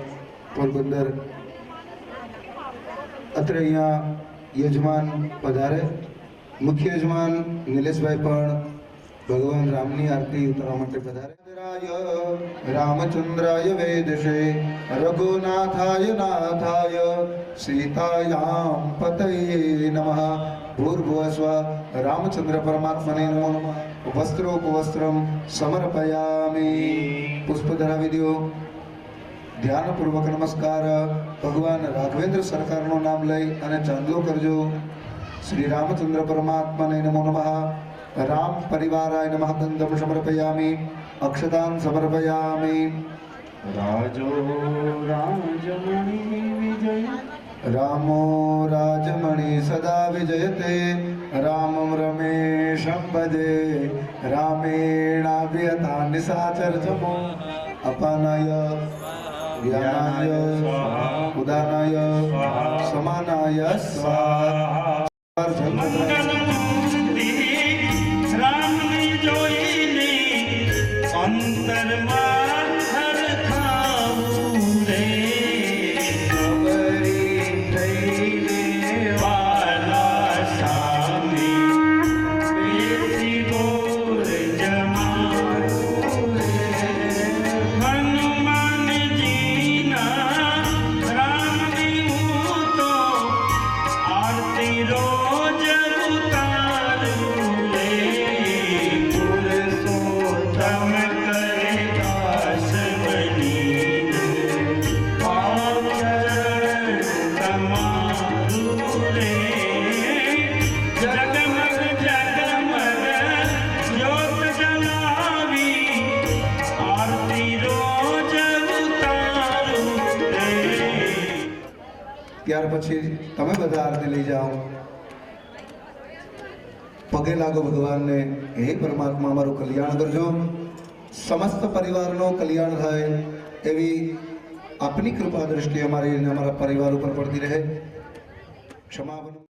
પોરબંદર અત્રે અહીંયા યજમાન પધારે. મુખ્ય યજમાન નિલેશભાઈ પણ ભગવાન રામની આરતી ઉતારવા માટે પધારે. રામચંદ્રાય વેદશે રઘુનાથાય નાથાય સીતાયામ પતયે નમઃ. ભૂર્ભુવસ્વ રામચંદ્ર પરમાત્મને નમો નમઃ. વસ્ત્રોપવસ્ત્રમ સમર્પયામિ. પુષ્પ ધરાવી દો. ધ્યાનપૂર્વક નમસ્કાર. ભગવાન રાઘવેન્દ્ર સરકારનું નામ લઈ અને ચાંદલો કરજો. શ્રી રામચંદ્ર પરમાત્મને નમો નમઃ. રામ પરિવારાય નમઃ. ગંધમ સમર્પયામિ. અક્ષતાન સમર્પયામિ. રાજો રાજમણી વિજય, રામો રાજમણી સદા વિજયતે. રામં રમેશં ભજે, રામેણાભ્યતા નિશાચરજમો. અપાનાય વ્યાનાય ઉદાનાય સમાનાય સ્વાહા. રામને જોઈને અંતરમાં હરખાવું રે. ખબરી થઈને વાલા સામે બેસી બોલ જમાવું રે. હનુમાનજીના રામની હું તો આરતી રોજ ઉતારું રે. પુરુષોત્તમ કરે દાસ બનીને પાવન તમારું રે. જગમગ જગમગ જ્યોત જલાવી આરતી રોજ ઉતારું રે. ત્યાર પછી તમે બધા આરતી લઈ જાઓ. પગે લાગો ભગવાનને. હે પરમાત્મા અમારું કલ્યાણ કરજો, સમસ્ત પરિવારનું કલ્યાણ થાય એવી આપની કૃપા દ્રષ્ટિ અમારી અને અમારા પરિવાર ઉપર પડતી રહે. ક્ષમા